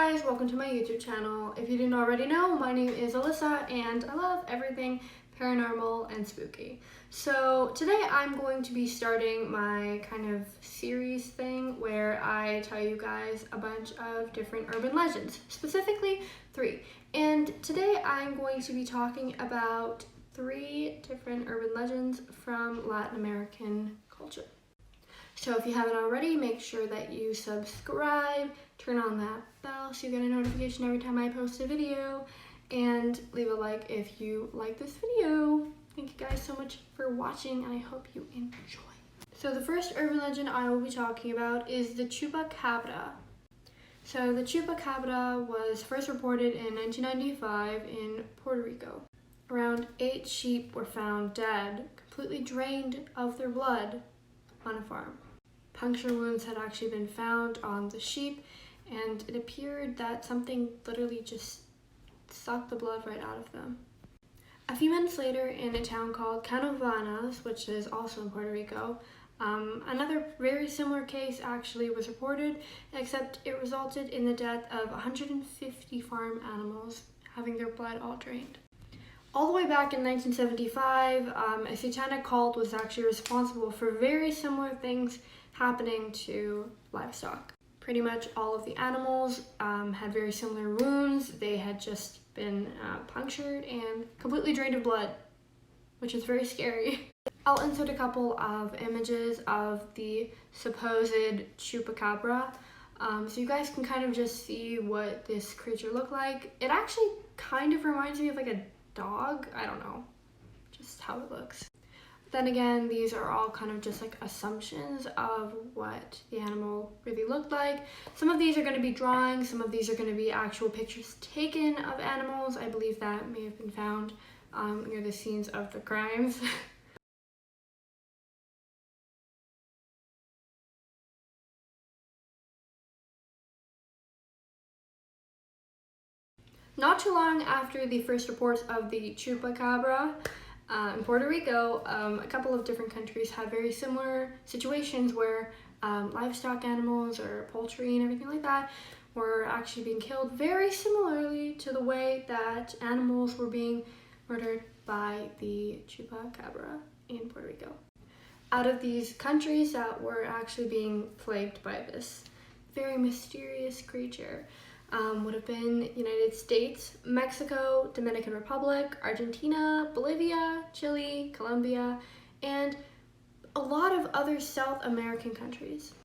guys, welcome to my YouTube channel. If you didn't already know, my name is Alyssa and I love everything paranormal and spooky. So today I'm going to be starting my kind of series thing where I tell you guys a bunch of different urban legends, specifically 3. And today I'm going to be talking about 3 different urban legends from Latin American culture. So if you haven't already, make sure that you subscribe, turn on that bell so you get a notification every time I post a video, and leave a like if you like this video. Thank you guys so much for watching, and I hope you enjoy. So the first urban legend I will be talking about is the Chupacabra. So the Chupacabra was first reported in 1995 in Puerto Rico. Around 8 sheep were found dead, completely drained of their blood on a farm. Puncture wounds had actually been found on the sheep, and it appeared that something literally just sucked the blood right out of them. A few months later, in a town called Canovanas, which is also in Puerto Rico, another very similar case actually was reported, except it resulted in the death of 150 farm animals, having their blood all drained. All the way back in 1975, a satanic cult was actually responsible for very similar things happening to livestock. Pretty much all of the animals had very similar wounds. They had just been punctured and completely drained of blood, which is very scary. I'll insert a couple of images of the supposed Chupacabra, so you guys can kind of just see what this creature looked like. It actually kind of reminds me of like a dog. I don't know, just how it looks. Then again, these are all kind of just like assumptions of what the animal really looked like. Some of these are going to be drawings, some of these are going to be actual pictures taken of animals. I believe that may have been found near the scenes of the crimes. Not too long after the first reports of the Chupacabra in Puerto Rico, a couple of different countries had very similar situations where livestock animals or poultry and everything like that were actually being killed very similarly to the way that animals were being murdered by the Chupacabra in Puerto Rico. Out of these countries that were actually being plagued by this very mysterious creature, would have been United States, Mexico, Dominican Republic, Argentina, Bolivia, Chile, Colombia, and a lot of other South American countries.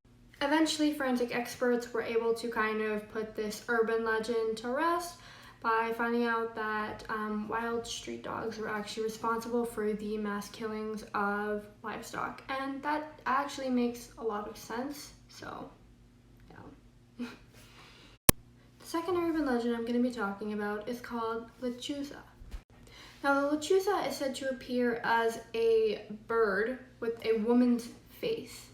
Eventually, forensic experts were able to kind of put this urban legend to rest by finding out that wild street dogs were actually responsible for the mass killings of livestock, and that actually makes a lot of sense, so yeah. The second urban legend I'm going to be talking about is called Lechuza. Now, the Lechuza is said to appear as a bird with a woman's face.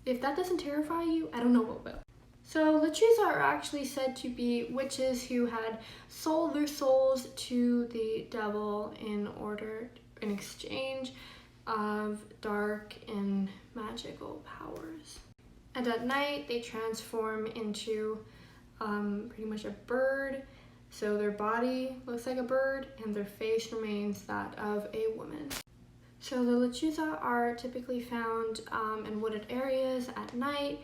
If that doesn't terrify you, I don't know what will. So, Lechuza are actually said to be witches who had sold their souls to the devil in exchange of dark and magical powers. And at night, they transform into pretty much a bird, so their body looks like a bird and their face remains that of a woman. So the Lechuza are typically found in wooded areas at night,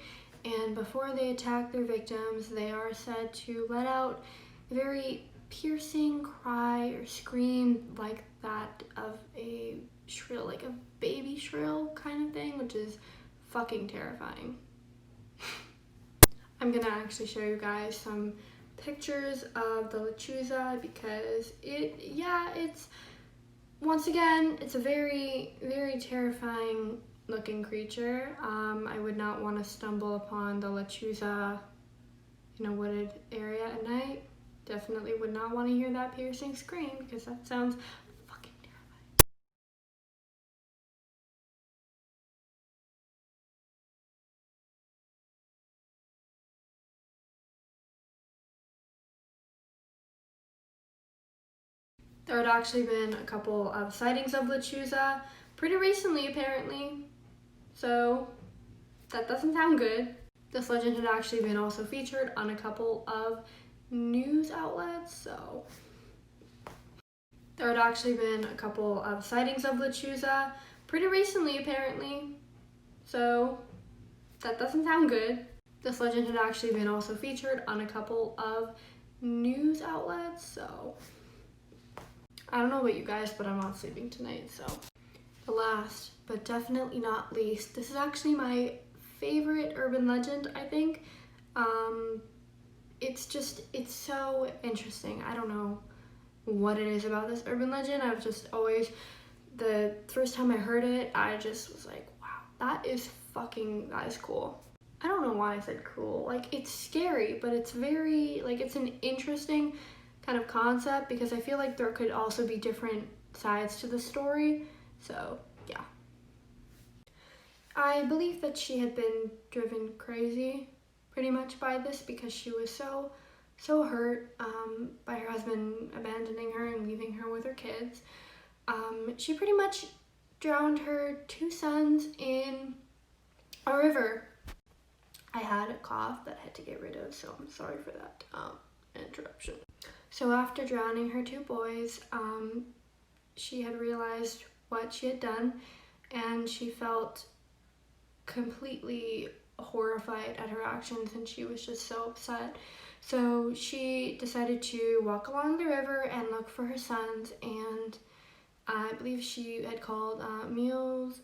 and before they attack their victims, they are said to let out a very piercing cry or scream like that of a shrill, like a baby shrill kind of thing, which is fucking terrifying. I'm gonna actually show you guys some pictures of the Lechuza because it's once again, it's a very, very terrifying looking creature. I would not want to stumble upon the Lechuza in a wooded area at night. Definitely would not want to hear that piercing scream because that sounds fucking terrifying. There had actually been a couple of sightings of Lechuza pretty recently, apparently, so that doesn't sound good. This legend had actually been also featured on a couple of news outlets, so there had actually been a couple of sightings of Lechuza pretty recently apparently, so that doesn't sound good. This legend had actually been also featured on a couple of news outlets, so I don't know about you guys, but I'm not sleeping tonight. So the last but definitely not least, this is actually my favorite urban legend, I think. It's so interesting. I don't know what it is about this urban legend. I've just always, the first time I heard it, I just was like, wow, that is cool. I don't know why I said cool. Like, it's scary, but it's very, like, it's an interesting kind of concept because I feel like there could also be different sides to the story. So, yeah. I believe that she had been driven crazy pretty much by this because she was so hurt by her husband abandoning her and leaving her with her kids. She pretty much drowned her 2 sons in a river. I had a cough that I had to get rid of, so I'm sorry for that interruption. So after drowning her 2 boys, she had realized what she had done, and she felt completely horrified at her actions, and she was just so upset. So she decided to walk along the river and look for her sons, and I believe she had called Mios,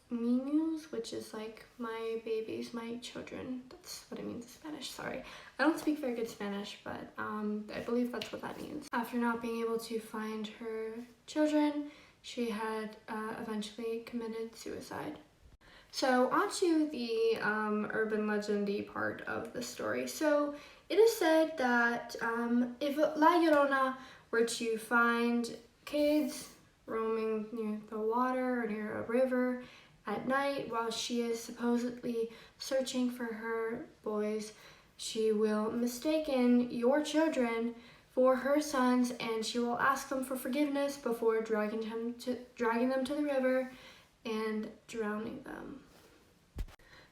which is like my babies, my children. That's what it means in Spanish, sorry. I don't speak very good Spanish, but I believe that's what that means. After not being able to find her children, she had eventually committed suicide. So onto the urban legendy part of the story. So it is said that if La Llorona were to find kids roaming near the water or near a river at night while she is supposedly searching for her boys, she will mistaken your children for her sons, and she will ask them for forgiveness before dragging them to the river and drowning them.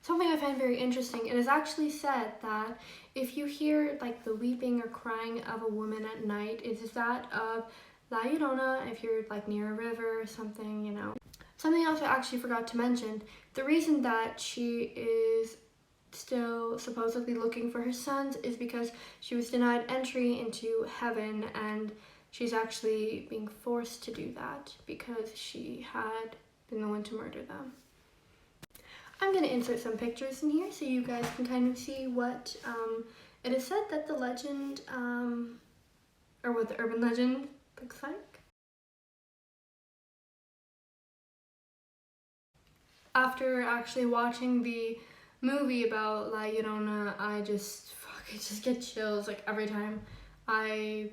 Something I find very interesting, it is actually said that if you hear like the weeping or crying of a woman at night, it is that of La Llorona if you're like near a river or something, you know. Something else I actually forgot to mention, the reason that she is still supposedly looking for her sons is because she was denied entry into heaven, and she's actually being forced to do that because she had been the one to murder them. I'm going to insert some pictures in here so you guys can kind of see what it is said that the legend, or what the urban legend looks like. After actually watching the movie about La Llorona, I just get chills like every time I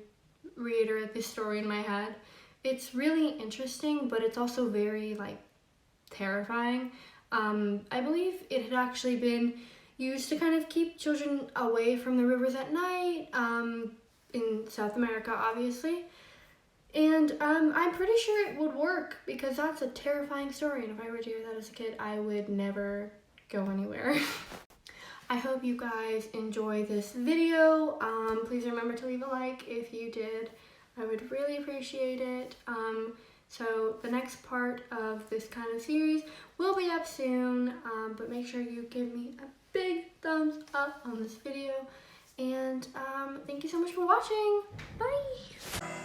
reiterate this story in my head. It's really interesting, but it's also very like terrifying. I believe it had actually been used to kind of keep children away from the rivers at night, in South America, obviously. And I'm pretty sure it would work because that's a terrifying story, and if I were to hear that as a kid, I would never go anywhere. I hope you guys enjoy this video. Please remember to leave a like if you did. I would really appreciate it. So the next part of this kind of series will be up soon, but make sure you give me a big thumbs up on this video. And thank you so much for watching. Bye!